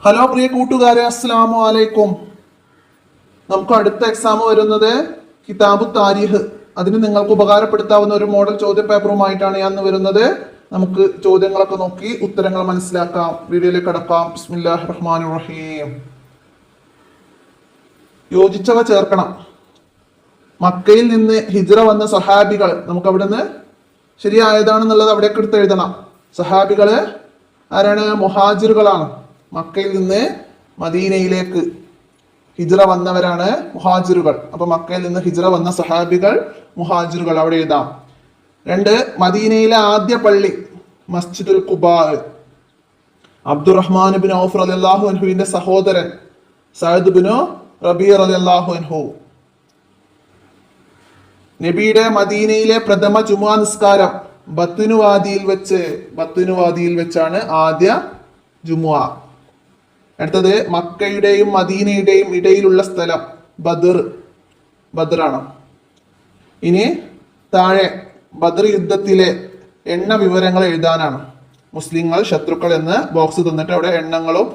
Hello പ്രിയ കൂട്ടുകാരെ, അസ്സലാമു അലൈക്കും. നമുക്ക് അടുത്ത എക്സാം വരുന്നത് കിതാബു താരിഖ്. അതിന് നിങ്ങൾക്ക് ഉപകാരപ്പെടുത്താവുന്ന ഒരു മോഡൽ ചോദ്യ പേപ്പറുമായിട്ടാണ് ഞാൻ വരുന്നത്. നമുക്ക് ചോദ്യങ്ങളൊക്കെ നോക്കി ഉത്തരങ്ങൾ മനസ്സിലാക്കാം. വീഡിയോയിലേക്ക് കടക്കാം. ബിസ്മില്ലാഹിർ റഹ്മാനിർ റഹീം. യോജിച്ചവ ചേർക്കണം. മക്കയിൽ നിന്ന് ഹിജ്റ വന്ന സഹാബികൾ, നമുക്ക് അവിടെ നിന്ന് ശരിയായതാണെന്നുള്ളത് അവിടേക്ക് എടുത്ത് എഴുതണം. സഹാബികള് ആരാണ്? മുഹാജിറുകളാണ്. മക്കയിൽ നിന്ന് മദീനയിലേക്ക് ഹിജ്റ വന്നവരാണ് മുഹാജിറുകൾ. അപ്പൊ മക്കയിൽ നിന്ന് ഹിജ്റ വന്ന സഹാബികൾ മുഹാജിറുകൾ, അവിടെ എഴുതാം. 2, മദീനയിലെ ആദ്യ പള്ളി മസ്ജിദുൽ ഖുബാ. അബ്ദുറഹ്മാൻ ബിൻ ഔഫ് റളിയല്ലാഹു അൻഹുവിന്റെ സഹോദരൻ സഅദ് ബിൻ റബീ റളിയല്ലാഹു അൻഹു. നബിയുടെ മദീനയിലെ പ്രഥമ ജുമുഅ നിസ്കാരം ബത്നുവാദിയിൽ വെച്ചാണ് ആദ്യ ജുമുഅ. അടുത്തത് മക്കയുടെയും മദീനയുടെയും ഇടയിലുള്ള സ്ഥലം ബദറാണ്. ഇനി താഴെ ബദർ യുദ്ധത്തിലെ എണ്ണ വിവരങ്ങൾ എഴുതാനാണ്. മുസ്ലിങ്ങൾ ശത്രുക്കൾ എന്ന് ബോക്സ് തന്നിട്ട് അവിടെ എണ്ണങ്ങളും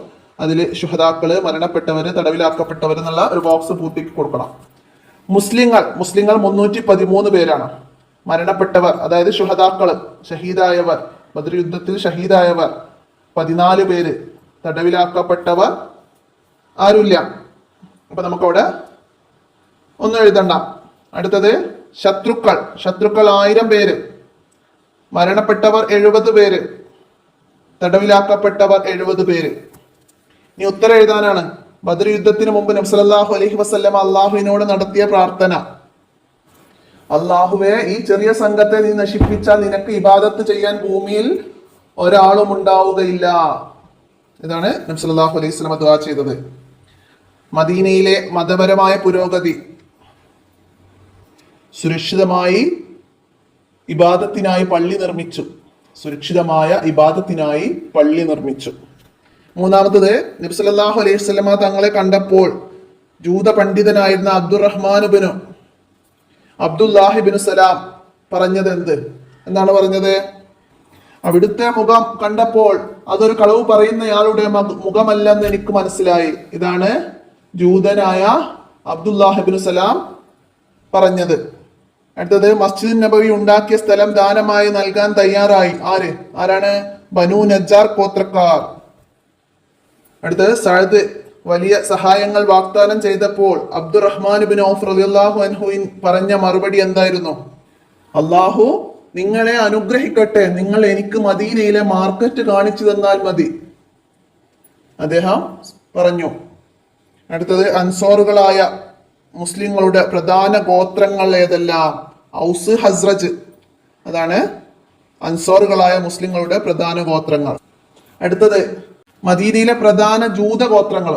അതിൽ ശുഹദാക്കള്, മരണപ്പെട്ടവര്, തടവിലാക്കപ്പെട്ടവർ എന്നുള്ള ഒരു ബോക്സ് പൂർത്തിക്ക് കൊടുക്കണം. മുസ്ലിങ്ങൾ 313 പേരാണ്. മരണപ്പെട്ടവർ, അതായത് ശുഹദാക്കള്, ഷഹീദായവർ, ബദർ യുദ്ധത്തിൽ ഷഹീദായവർ 14 പേര്. തടവിലാക്കപ്പെട്ടവർ ആരുമില്ല. അപ്പൊ നമുക്കവിടെ ഒന്നും എഴുതണ്ട. അടുത്തത് ശത്രുക്കൾ 1000 പേര്. മരണപ്പെട്ടവർ 70 പേര്. തടവിലാക്കപ്പെട്ടവർ 70 പേര്. ഇനി ഉത്തരം എഴുതാനാണ്. ബദർ യുദ്ധത്തിന് മുമ്പ് നബി സല്ലല്ലാഹു അലൈഹി വസല്ലം അള്ളാഹുവിനോട് നടത്തിയ പ്രാർത്ഥന: അള്ളാഹുവേ, ഈ ചെറിയ സംഘത്തെ നീ നശിപ്പിച്ചാൽ നിനക്ക് ഇബാദത്ത് ചെയ്യാൻ ഭൂമിയിൽ ഒരാളും ഉണ്ടാവുകയില്ല. ഇതാണ് നബി സല്ലല്ലാഹു അലൈഹി വസല്ലം ദുആ ചെയ്തത്. മദീനയിലെ മതപരമായ പുരോഗതി, സുരക്ഷിതമായ ഇബാദത്തിനായി പള്ളി നിർമ്മിച്ചു. മൂന്നാമത്തത്, നബി സല്ലല്ലാഹു അലൈഹി വസല്ലം തങ്ങളെ കണ്ടപ്പോൾ ജൂത പണ്ഡിതനായിരുന്ന അബ്ദുല്ലാഹി ബിൻ സലാം പറഞ്ഞത് എന്താണ് പറഞ്ഞത്? അവിടുത്തെ മുഖം കണ്ടപ്പോൾ അതൊരു കളവ് പറയുന്നയാളുടെ മുഖമല്ലെന്ന് എനിക്ക് മനസ്സിലായി. ഇതാണ് ജൂതനായ അബ്ദുല്ലാഹി ബിൻ സലാം പറഞ്ഞത്. അടുത്തത്, മസ്ജിദ് നബവി ഉണ്ടാക്കിയ സ്ഥലം ദാനമായി നൽകാൻ തയ്യാറായി. ആരാണ്? ബനു നജ്ജാർ ഗോത്രക്കാർ. അടുത്തത്, സഅദ് വലിയ സഹായങ്ങൾ വാഗ്ദാനം ചെയ്തപ്പോൾ അബ്ദുറഹ്മാൻ ബിൻ ഔഫ് റളിയല്ലാഹു അൻഹു പറഞ്ഞ മറുപടി എന്തായിരുന്നു? അള്ളാഹു നിങ്ങളെ അനുഗ്രഹിക്കട്ടെ, നിങ്ങൾ എനിക്ക് മദീനയിലെ മാർക്കറ്റ് കാണിച്ചു തന്നാൽ മതി, അദ്ദേഹം പറഞ്ഞു. അടുത്തത്, അൻസാറുകളായ മുസ്ലിങ്ങളുടെ പ്രധാന ഗോത്രങ്ങൾ ഏതെല്ലാം? ഔസ്, ഹസ്രജ്. അതാണ് അൻസാറുകളായ മുസ്ലിങ്ങളുടെ പ്രധാന ഗോത്രങ്ങൾ. അടുത്തത്, മദീനയിലെ പ്രധാന ജൂത ഗോത്രങ്ങൾ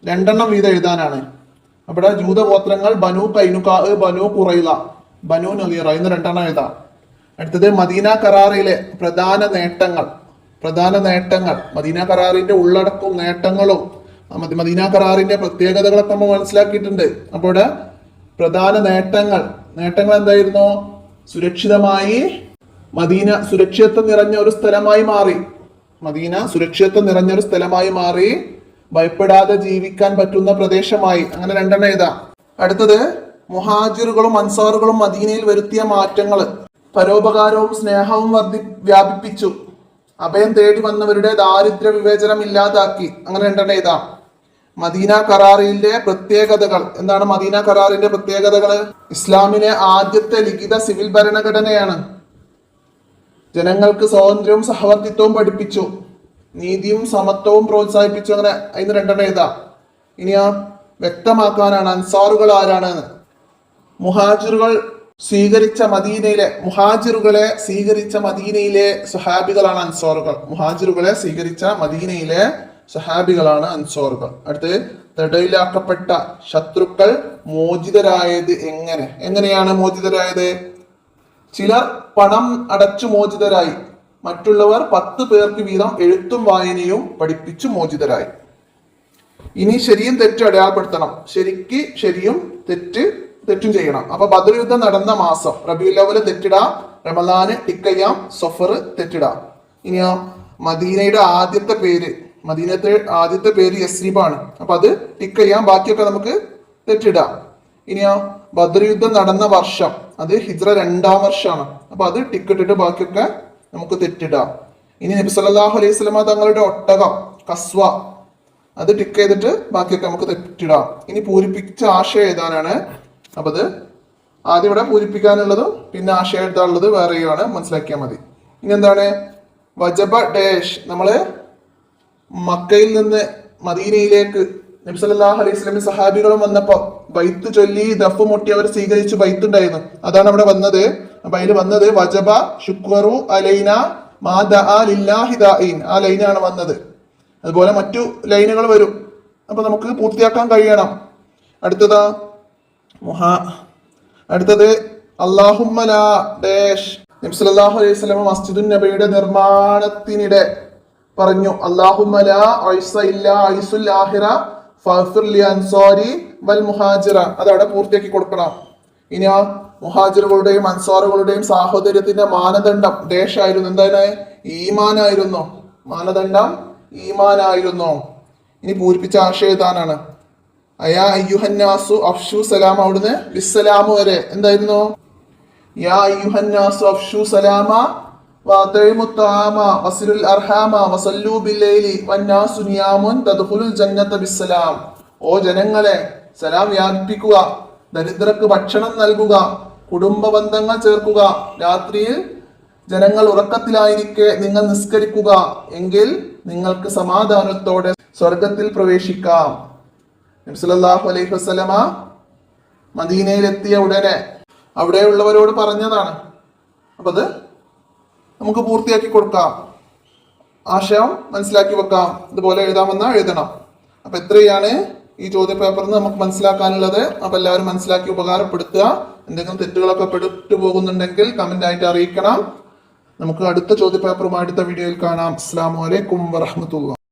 2 വീതം എഴുതാനാണ്. അവിടെ ജൂത ഗോത്രങ്ങൾ ബനു കൈനുകാ, ബനു ഖുറൈള, ബനു നളീറ എന്ന് 2 എഴുതാം. അടുത്തത്, മദീന കരാറിലെ പ്രധാന നേട്ടങ്ങൾ, മദീന കരാറിന്റെ ഉള്ളടക്കവും നേട്ടങ്ങളും മദീന കരാറിന്റെ പ്രത്യേകതകളൊക്കെ നമ്മൾ മനസ്സിലാക്കിയിട്ടുണ്ട്. അപ്പോൾ ഇവിടെ പ്രധാന നേട്ടങ്ങൾ എന്തായിരുന്നു? സുരക്ഷിതമായി മദീന സുരക്ഷിതത്വം നിറഞ്ഞ ഒരു സ്ഥലമായി മാറി, ഭയപ്പെടാതെ ജീവിക്കാൻ പറ്റുന്ന പ്രദേശമായി. അങ്ങനെ 2 എഴുതാം. അടുത്തത്, മുഹാജിറുകളും അൻസാറുകളും മദീനയിൽ വരുത്തിയ മാറ്റങ്ങൾ: പരോപകാരവും സ്നേഹവും വ്യാപിപ്പിച്ചു, അഭയം തേടി വന്നവരുടെ ദാരിദ്ര്യ വിവേചനം ഇല്ലാതാക്കി. അങ്ങനെ 2 എഴുതാം. മദീന കരാറിന്റെ പ്രത്യേകതകൾ എന്താണ്? മദീന കരാറിന്റെ പ്രത്യേകതകൾ: ഇസ്ലാമിലെ ആദ്യത്തെ ലിഖിത സിവിൽ ഭരണഘടനയാണ്. ജനങ്ങൾക്ക് സ്വാതന്ത്ര്യവും സഹവർത്തിത്വവും പഠിപ്പിച്ചു, നീതിയും സമത്വവും പ്രോത്സാഹിപ്പിച്ചു. അങ്ങനെ അതിന് 2 എഴുതാം. ഇനി വ്യക്തമാക്കാനാണ് അൻസാറുകൾ ആരാണെന്ന്. മുഹാജിറുകളെ സ്വീകരിച്ച മദീനയിലെ സഹാബികളാണ് അൻസാറുകൾ. അടുത്ത്, തടവിലാക്കപ്പെട്ട ശത്രുക്കൾ മോചിതരായത് എങ്ങനെയാണ് മോചിതരായത്? ചിലർ പണം അടച്ചു മോചിതരായി, മറ്റുള്ളവർ 10 പേർക്ക് വീതം എഴുത്തും വായനയും പഠിപ്പിച്ചു മോചിതരായി. ഇനി ശരിയും തെറ്റും അടയാളപ്പെടുത്തണം. ശരിക്ക് ശരിയും തെറ്റും ചെയ്യണം. അപ്പൊ ബദർ യുദ്ധം നടന്ന മാസം റബീഉൽ അവ്വൽ തെറ്റിടാം, റമദാന് ടിക്കയ്യാം, സഫർ തെറ്റിടാം. ഇനിയോ മദീനയുടെ ആദ്യത്തെ പേര് മദീനത്തെ ആദ്യത്തെ പേര് യസ്രിബാണ്. അപ്പൊ അത് ടിക്ക് ചെയ്യാം. ബാക്കിയൊക്കെ നമുക്ക് തെറ്റിടാം. ഇനിയോ ബദർ യുദ്ധം നടന്ന വർഷം അത് ഹിജ്റ 2-ാം വർഷമാണ്. അപ്പൊ അത് ടിക്ക് ഇട്ടിട്ട് ബാക്കിയൊക്കെ നമുക്ക് തെറ്റിടാം. ഇനി നബി സല്ലല്ലാഹു അലൈഹി വസല്ലമ തങ്ങളുടെ ഒട്ടകം കസ്വ അത് ടിക്ക് ചെയ്തിട്ട് ബാക്കിയൊക്കെ നമുക്ക് തെറ്റിടാം. ഇനി പൂരിപ്പിച്ച ആശയം എഴുതാനാണ്. അപ്പൊ അത് ആദ്യം ഇവിടെ പൂരിപ്പിക്കാനുള്ളതും പിന്നെ ആശയം എഴുതാനുള്ളത് വേറെയാണ്, മനസ്സിലാക്കിയാൽ മതി. ഇനി എന്താണ് വജബ ഡാഷ്? നമ്മള് മക്കയിൽ നിന്ന് മദീനയിലേക്ക് നബി സല്ലല്ലാഹു അലൈഹി വസല്ലം സഹാബികളും വന്നപ്പോ ബൈത്ത് ചൊല്ലി ദഫ് മുട്ടി അവർ സ്വീകരിച്ചു ബൈത്ത് ഉണ്ടായിരുന്നു. അതാണ് അവിടെ വന്നത്. അപ്പൊ അതിൽ വന്നത് വജബ ശുക്വറു അലൈന മാ ദഅ ലില്ലാഹി ദാഇൻ, ആ ലൈനാണ് വന്നത്. അതുപോലെ മറ്റു ലൈനുകൾ വരും. അപ്പൊ നമുക്ക് പൂർത്തിയാക്കാൻ കഴിയണം. അടുത്തത് അല്ലാഹുമ്മ ലാ ഡാഷ്. നബി സല്ലല്ലാഹു അലൈഹി വസല്ലം മസ്ജിദുൻ നബിയുടെ നിർമ്മാണത്തിനിടെ പറഞ്ഞു അല്ലാഹുമ്മ ലാ ഐസ ഇല്ലാ ഐസുൽ ആഖിറ ഫഗ്ഫിർ ലി അൻസാരി വൽ മുഹാജിറ. അതവിടെ പൂർത്തിയാക്കി കൊടുക്കണം. ഇനി ആ മുഹാജിറുകളുടെയും അൻസാറുകളുടെയും സാഹോദര്യത്തിന്റെ മാനദണ്ഡം ഡാഷ് ആയിരുന്നു. എന്താണ്? ഈമാനായിരുന്നു. മാനദണ്ഡം ഈമാനായിരുന്നു. ഇനി പൂരിപ്പിച്ച ആശയം ഇതാനാണ്. അയാ അയ്യുഹന്നാസു അഫ്ഷു സലാം, അവിടുന്ന് ബിസ്സലാം വരെ എന്തായിരുന്നു? യാ അയ്യുഹന്നാസു അഫ്ഷു സലാമ വഅതഇമു ത്വആമ വസിലുൽ അർഹാമ വസല്ലു ബില്ലൈലി വന്നാസു നിയാമുൻ തദ്ഖുലുൽ ജന്നത ബിസ്സലാം. ഓ ജനങ്ങളെ, സലാം വ്യാപിപ്പിക്കുക, ദരിദ്രർക്ക് ഭക്ഷണം നൽകുക, കുടുംബ ബന്ധങ്ങൾ ചേർക്കുക, രാത്രിയിൽ ജനങ്ങൾ ഉറക്കത്തിലായിരിക്കെ നിങ്ങൾ നിസ്കരിക്കുക, എങ്കിൽ നിങ്ങൾക്ക് സമാധാനത്തോടെ സ്വർഗത്തിൽ പ്രവേശിക്കാം. നബി സല്ലല്ലാഹു അലൈഹി വസല്ലമ മദീനയിലെത്തിയ ഉടനെ അവിടെയുള്ളവരോട് പറഞ്ഞതാണ്. അപ്പൊ അത് നമുക്ക് പൂർത്തിയാക്കി കൊടുക്കാം. ആശയം മനസ്സിലാക്കി വെക്കാം. ഇതുപോലെ എഴുതാമെന്നാ എഴുതണം. അപ്പൊ എത്രയാണ് ഈ ചോദ്യ പേപ്പറിൽ നിന്ന് നമുക്ക് മനസ്സിലാക്കാനുള്ളത്? അപ്പൊ എല്ലാവരും മനസ്സിലാക്കി ഉപകാരപ്പെടുത്തുക. എന്തെങ്കിലും തെറ്റുകളൊക്കെ പെട്ടു പോകുന്നുണ്ടെങ്കിൽ കമന്റ് ആയിട്ട് അറിയിക്കണം. നമുക്ക് അടുത്ത ചോദ്യ പേപ്പറുമായി അടുത്ത വീഡിയോയിൽ കാണാം. അസ്സലാമു അലൈക്കും വറഹ്മത്തുള്ളാഹി.